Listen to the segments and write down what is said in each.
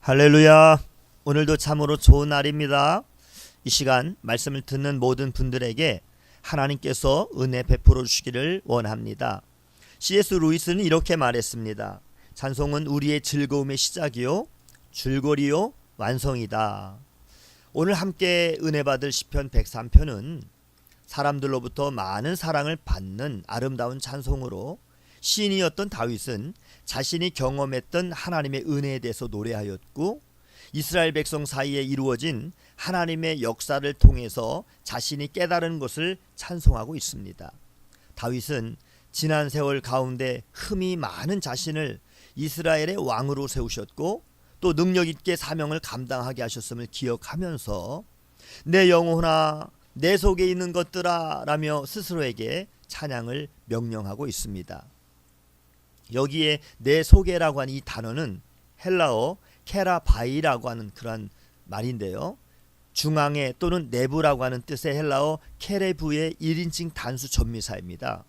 할렐루야. 오늘도 참으로 좋은 날입니다. 이 시간 말씀을 듣는 모든 분들에게 하나님께서 은혜 베풀어 주시기를 원합니다. C.S. 루이스는 이렇게 말했습니다. 찬송은 우리의 즐거움의 시작이요 줄거리요 완성이다. 오늘 함께 은혜 받을 시편 103편은 사람들로부터 많은 사랑을 받는 아름다운 찬송으로 시인이었던 다윗은 자신이 경험했던 하나님의 은혜에 대해서 노래하였고, 이스라엘 백성 사이에 이루어진 하나님의 역사를 통해서 자신이 깨달은 것을 찬송하고 있습니다. 다윗은 지난 세월 가운데 흠이 많은 자신을 이스라엘의 왕으로 세우셨고, 또 능력 있게 사명을 감당하게 하셨음을 기억하면서 내 영혼아 내 속에 있는 것들아 라며 스스로에게 찬양을 명령하고 있습니다. 여기에 내 속에라고 하는 이 단어는 헬라어 케라바이라고 하는 그런 말인데요, 중앙에 또는 내부라고 하는 뜻의 헬라어 케레부의 1인칭 단수 전미사입니다.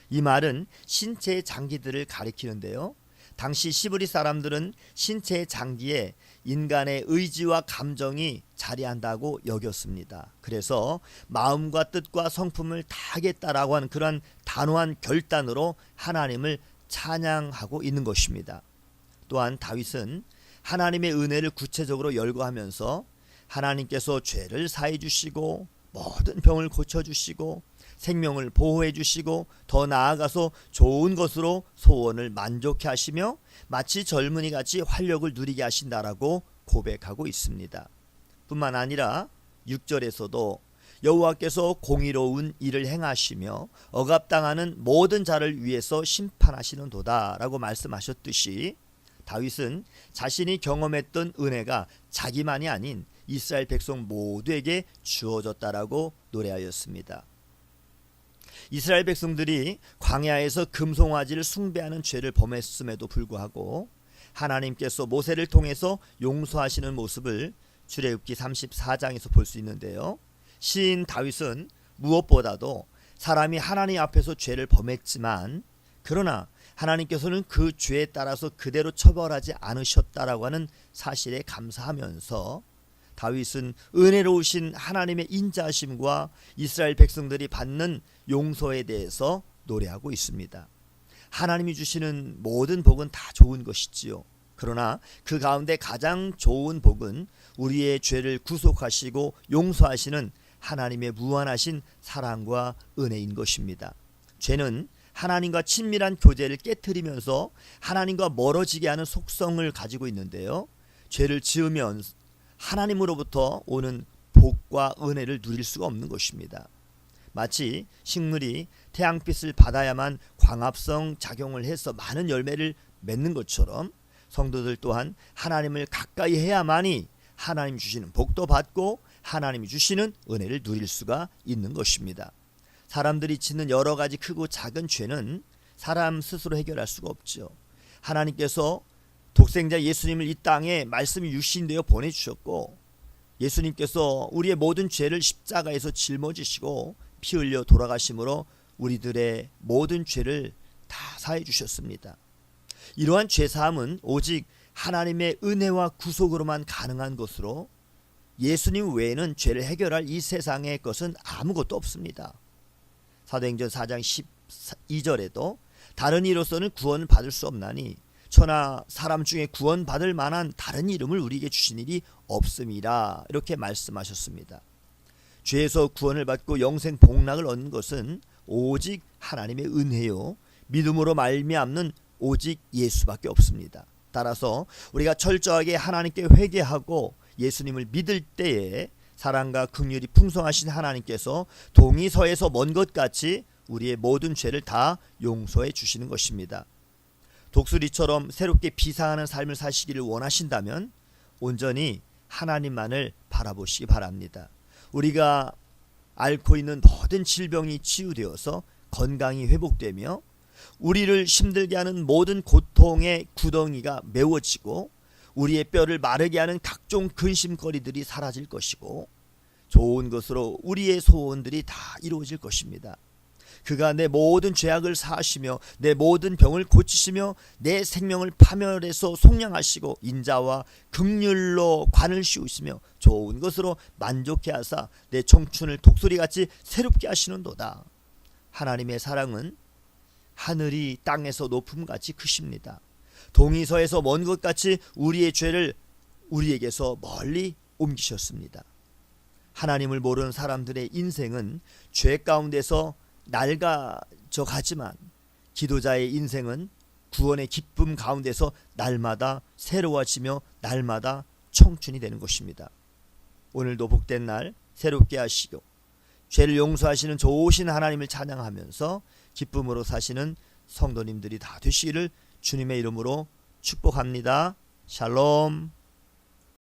이 말은 신체의 장기들을 가리키는데요, 당시 시브리 사람들은 신체의 장기에 인간의 의지와 감정이 자리한다고 여겼습니다. 그래서 마음과 뜻과 성품을 다하겠다라고 하는 그런 단호한 결단으로 하나님을 찬양하고 있는 것입니다. 또한 다윗은 하나님의 은혜를 구체적으로 열거하면서 하나님께서 죄를 사해 주시고 모든 병을 고쳐 주시고 생명을 보호해 주시고 더 나아가서 좋은 것으로 소원을 만족해 하시며 마치 젊은이같이 활력을 누리게 하신다라고 고백하고 있습니다. 뿐만 아니라 6절에서도 여호와께서 공의로운 일을 행하시며 억압당하는 모든 자를 위해서 심판하시는도다 라고 말씀하셨듯이, 다윗은 자신이 경험했던 은혜가 자기만이 아닌 이스라엘 백성 모두에게 주어졌다라고 노래하였습니다. 이스라엘 백성들이 광야에서 금송아지를 숭배하는 죄를 범했음에도 불구하고 하나님께서 모세를 통해서 용서하시는 모습을 출애굽기 34장에서 볼 수 있는데요, 시인 다윗은 무엇보다도 사람이 하나님 앞에서 죄를 범했지만 그러나 하나님께서는 그 죄에 따라서 그대로 처벌하지 않으셨다라고 하는 사실에 감사하면서 다윗은 은혜로우신 하나님의 인자하심과 이스라엘 백성들이 받는 용서에 대해서 노래하고 있습니다. 하나님이 주시는 모든 복은 다 좋은 것이지요. 그러나 그 가운데 가장 좋은 복은 우리의 죄를 구속하시고 용서하시는 하나님의 무한하신 사랑과 은혜인 것입니다. 죄는 하나님과 친밀한 교제를 깨트리면서 하나님과 멀어지게 하는 속성을 가지고 있는데요, 죄를 지으면 하나님으로부터 오는 복과 은혜를 누릴 수가 없는 것입니다. 마치 식물이 태양빛을 받아야만 광합성 작용을 해서 많은 열매를 맺는 것처럼 성도들 또한 하나님을 가까이 해야만이 하나님 주시는 복도 받고 하나님이 주시는 은혜를 누릴 수가 있는 것입니다. 사람들이 짓는 여러 가지 크고 작은 죄는 사람 스스로 해결할 수가 없죠. 하나님께서 독생자 예수님을 이 땅에 말씀이 육신되어 보내주셨고, 예수님께서 우리의 모든 죄를 십자가에서 짊어지시고 피 흘려 돌아가심으로 우리들의 모든 죄를 다 사해 주셨습니다. 이러한 죄사함은 오직 하나님의 은혜와 구속으로만 가능한 것으로 예수님 외에는 죄를 해결할 이 세상의 것은 아무것도 없습니다. 사도행전 4장 12절에도 다른 이로서는 구원을 받을 수 없나니 천하 사람 중에 구원받을 만한 다른 이름을 우리에게 주신 일이 없음이라 이렇게 말씀하셨습니다. 죄에서 구원을 받고 영생 복락을 얻는 것은 오직 하나님의 은혜요 믿음으로 말미암는 오직 예수밖에 없습니다. 따라서 우리가 철저하게 하나님께 회개하고 예수님을 믿을 때에 사랑과 긍휼이 풍성하신 하나님께서 동이서에서 먼 것 같이 우리의 모든 죄를 다 용서해 주시는 것입니다. 독수리처럼 새롭게 비상하는 삶을 사시기를 원하신다면 온전히 하나님만을 바라보시기 바랍니다. 우리가 앓고 있는 모든 질병이 치유되어서 건강이 회복되며 우리를 힘들게 하는 모든 고통의 구덩이가 메워지고 우리의 뼈를 마르게 하는 각종 근심거리들이 사라질 것이고 좋은 것으로 우리의 소원들이 다 이루어질 것입니다. 그가 내 모든 죄악을 사하시며 내 모든 병을 고치시며 내 생명을 파멸해서 속량하시고 인자와 긍휼로 관을 씌우시며 좋은 것으로 만족해 하사 내 청춘을 독수리같이 새롭게 하시는도다. 하나님의 사랑은 하늘이 땅에서 높음같이 크십니다. 동이서에서 먼 것같이 우리의 죄를 우리에게서 멀리 옮기셨습니다. 하나님을 모르는 사람들의 인생은 죄 가운데서 낡아져 가지만 기도자의 인생은 구원의 기쁨 가운데서 날마다 새로워지며 날마다 청춘이 되는 것입니다. 오늘도 복된 날 새롭게 하시고 죄를 용서하시는 좋으신 하나님을 찬양하면서 기쁨으로 사시는 성도님들이 다 되시기를 주님의 이름으로 축복합니다. 샬롬.